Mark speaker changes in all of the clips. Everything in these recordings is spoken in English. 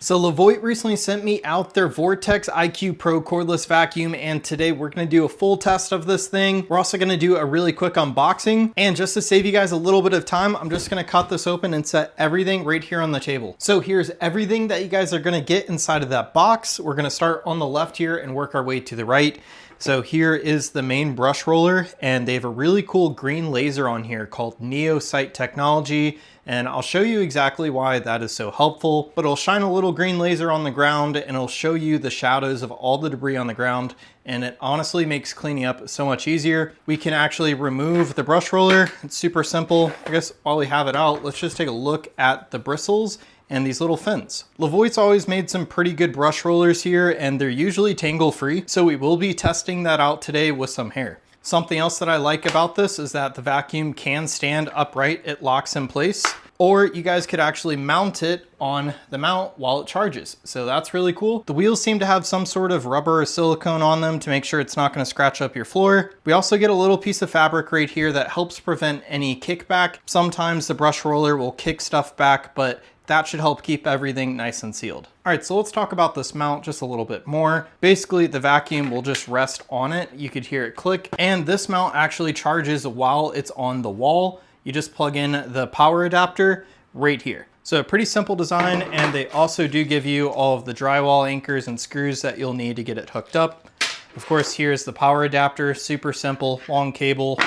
Speaker 1: So LEVOIT recently sent me out their VortexIQ Pro cordless vacuum, and today we're gonna do a full test of this thing. We're also gonna do a really quick unboxing, and just to save you guys a little bit of time, I'm just gonna cut this open and set everything right here on the table. So here's everything that you guys are gonna get inside of that box. We're gonna start on the left here and work our way to the right. So here is the main brush roller, and they have a really cool green laser on here called NeoSight technology. And I'll show you exactly why that is so helpful, but it'll shine a little green laser on the ground and it'll show you the shadows of all the debris on the ground. And it honestly makes cleaning up so much easier. We can actually remove the brush roller. It's super simple. I guess while we have it out, let's just take a look at the bristles and these little fins. LEVOIT's always made some pretty good brush rollers here, and they're usually tangle free. So we will be testing that out today with some hair. Something else that I like about this is that the vacuum can stand upright, it locks in place, or you guys could actually mount it on the mount while it charges. So that's really cool. The wheels seem to have some sort of rubber or silicone on them to make sure it's not gonna scratch up your floor. We also get a little piece of fabric right here that helps prevent any kickback. Sometimes the brush roller will kick stuff back, but that should help keep everything nice and sealed. All right, so let's talk about this mount just a little bit more. Basically, the vacuum will just rest on it. You could hear it click, and this mount actually charges while it's on the wall. You just plug in the power adapter right here. So a pretty simple design, and they also do give you all of the drywall anchors and screws that you'll need to get it hooked up. Of course, here's the power adapter, super simple, long cable.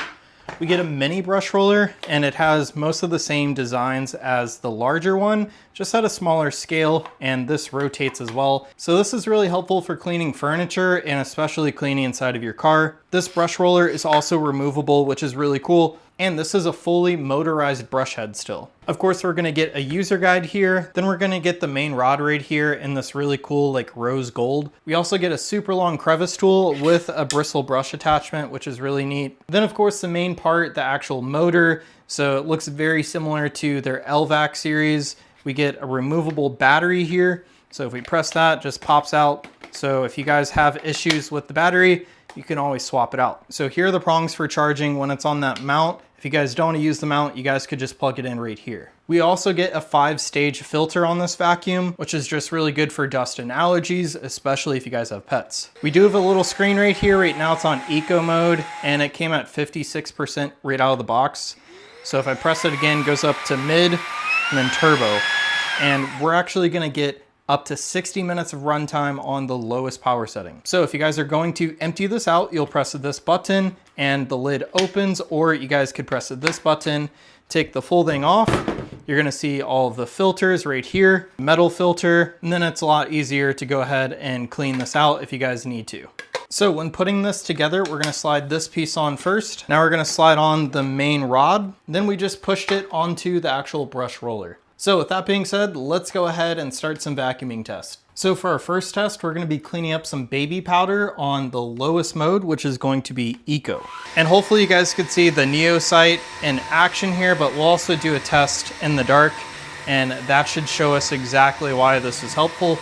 Speaker 1: We get a mini brush roller, and it has most of the same designs as the larger one, just at a smaller scale, and this rotates as well. So this is really helpful for cleaning furniture and especially cleaning inside of your car. This brush roller is also removable, which is really cool. And this is a fully motorized brush head still. Of course, we're gonna get a user guide here. Then we're gonna get the main rod right here in this really cool like rose gold. We also get a super long crevice tool with a bristle brush attachment, which is really neat. Then of course, the main part, the actual motor. So it looks very similar to their LVAC series. We get a removable battery here. So if we press that, it just pops out. So if you guys have issues with the battery, you can always swap it out. So here are the prongs for charging when it's on that mount. If you guys don't want to use the mount, you guys could just plug it in right here. We also get a 5-stage filter on this vacuum, which is just really good for dust and allergies, especially if you guys have pets. We do have a little screen right here. Right now it's on eco mode, and it came at 56% right out of the box. So if I press it again, it goes up to mid and then turbo. And we're actually gonna get up to 60 minutes of runtime on the lowest power setting. So if you guys are going to empty this out, you'll press this button and the lid opens, or you guys could press this button, take the full thing off. You're gonna see all of the filters right here, metal filter, and then it's a lot easier to go ahead and clean this out if you guys need to. So when putting this together, we're gonna slide this piece on first. Now we're gonna slide on the main rod. Then we just pushed it onto the actual brush roller. So with that being said, let's go ahead and start some vacuuming tests. So for our first test, we're gonna be cleaning up some baby powder on the lowest mode, which is going to be Eco. And hopefully you guys could see the NeoSight in action here, but we'll also do a test in the dark, and that should show us exactly why this is helpful.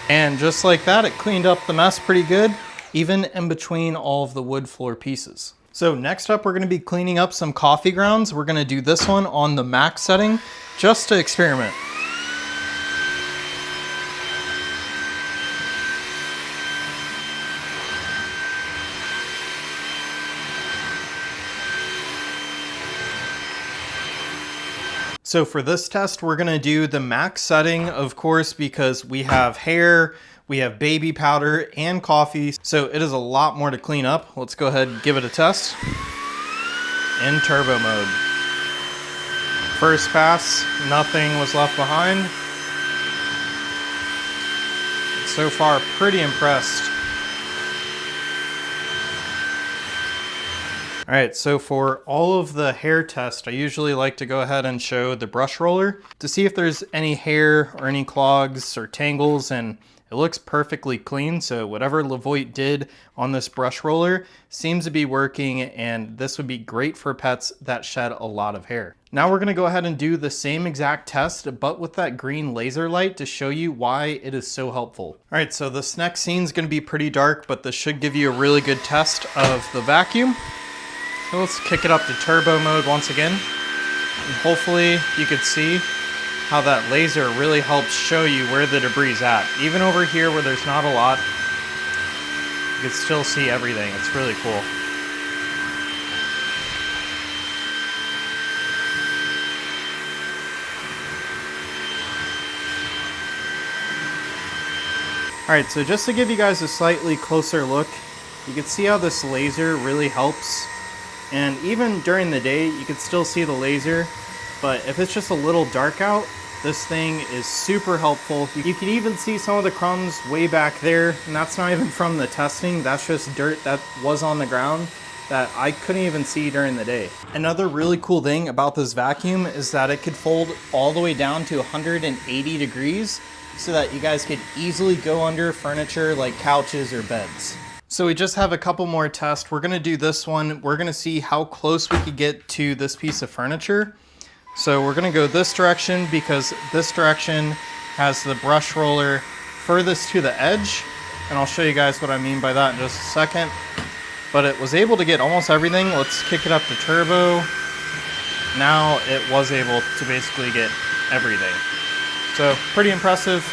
Speaker 1: And just like that, it cleaned up the mess pretty good, even in between all of the wood floor pieces. So next up, we're gonna be cleaning up some coffee grounds. We're gonna do this one on the max setting, just to experiment. So for this test, we're gonna do the max setting, of course, because we have hair, we have baby powder and coffee, so it is a lot more to clean up. Let's go ahead and give it a test. In turbo mode. First pass, nothing was left behind. So far, pretty impressed. All right, so for all of the hair test, I usually like to go ahead and show the brush roller to see if there's any hair or any clogs or tangles, and it looks perfectly clean. So whatever LEVOIT did on this brush roller seems to be working, and this would be great for pets that shed a lot of hair. Now we're gonna go ahead and do the same exact test, but with that green laser light to show you why it is so helpful. All right, so this next scene is gonna be pretty dark, but this should give you a really good test of the vacuum. So let's kick it up to turbo mode once again. And hopefully you could see how that laser really helps show you where the debris is at. Even over here where there's not a lot, you can still see everything. It's really cool. All right, so just to give you guys a slightly closer look, you can see how this laser really helps. And even during the day, you can still see the laser, but if it's just a little dark out, this thing is super helpful. You can even see some of the crumbs way back there, and that's not even from the testing. That's just dirt that was on the ground that I couldn't even see during the day. Another really cool thing about this vacuum is that it could fold all the way down to 180 degrees so that you guys could easily go under furniture like couches or beds. So we just have a couple more tests. We're gonna do this one. We're gonna see how close we could get to this piece of furniture. So we're gonna go this direction because this direction has the brush roller furthest to the edge. And I'll show you guys what I mean by that in just a second. But it was able to get almost everything. Let's kick it up to turbo. Now it was able to basically get everything. So pretty impressive.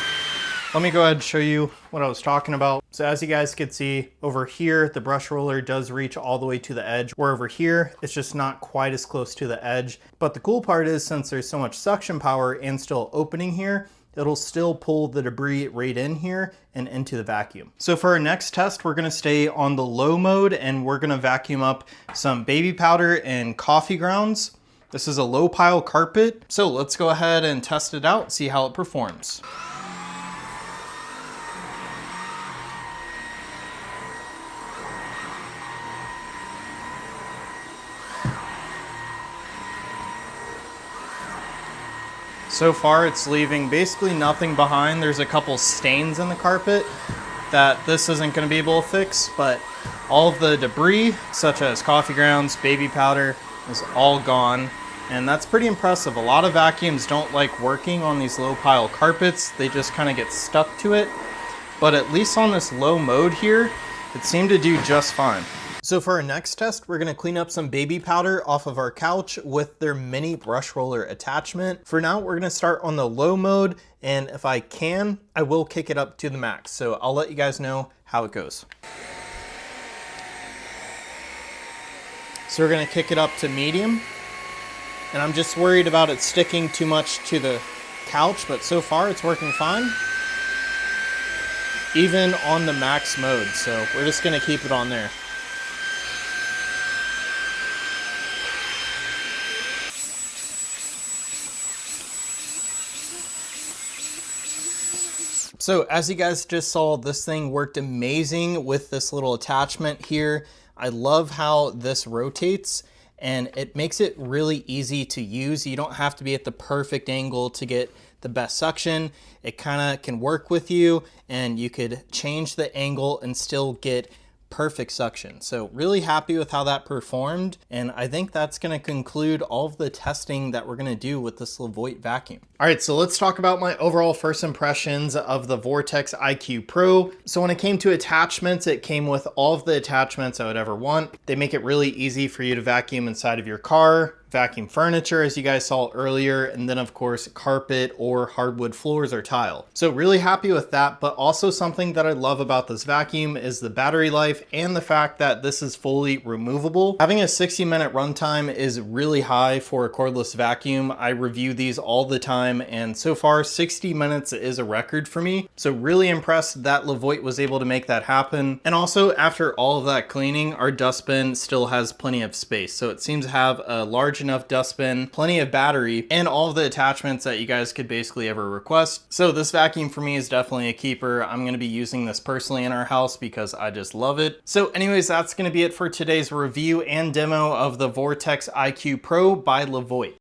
Speaker 1: Let me go ahead and show you what I was talking about. So as you guys can see over here, the brush roller does reach all the way to the edge, where over here, it's just not quite as close to the edge. But the cool part is since there's so much suction power and still opening here, it'll still pull the debris right in here and into the vacuum. So for our next test, we're gonna stay on the low mode and we're gonna vacuum up some baby powder and coffee grounds. This is a low pile carpet. So let's go ahead and test it out, see how it performs. So far it's leaving basically nothing behind. There's a couple stains in the carpet that this isn't going to be able to fix, but all of the debris such as coffee grounds, baby powder is all gone. And that's pretty impressive. A lot of vacuums don't like working on these low pile carpets. They just kind of get stuck to it. But at least on this low mode here, it seemed to do just fine. So for our next test, we're gonna clean up some baby powder off of our couch with their mini brush roller attachment. For now, we're gonna start on the low mode, and if I can, I will kick it up to the max. So I'll let you guys know how it goes. So we're gonna kick it up to medium, and I'm just worried about it sticking too much to the couch, but so far it's working fine. Even on the max mode, so we're just gonna keep it on there. So as you guys just saw, this thing worked amazing with this little attachment here. I love how this rotates and it makes it really easy to use. You don't have to be at the perfect angle to get the best suction. It kind of can work with you and you could change the angle and still get perfect suction. So really happy with how that performed. And I think that's going to conclude all of the testing that we're going to do with this LEVOIT vacuum. All right, so let's talk about my overall first impressions of the VortexIQ Pro. So when it came to attachments, it came with all of the attachments I would ever want. They make it really easy for you to vacuum inside of your car, vacuum furniture, as you guys saw earlier, and then of course, carpet or hardwood floors or tile. So really happy with that, but also something that I love about this vacuum is the battery life and the fact that this is fully removable. Having a 60-minute runtime is really high for a cordless vacuum. I review these all the time, and so far 60 minutes is a record for me. So really impressed that LEVOIT was able to make that happen. And also after all of that cleaning, our dustbin still has plenty of space. So it seems to have a large enough dustbin, plenty of battery, and all of the attachments that you guys could basically ever request. So this vacuum for me is definitely a keeper. I'm going to be using this personally in our house because I just love it. So anyways, that's going to be it for today's review and demo of the VortexIQ Pro by LEVOIT.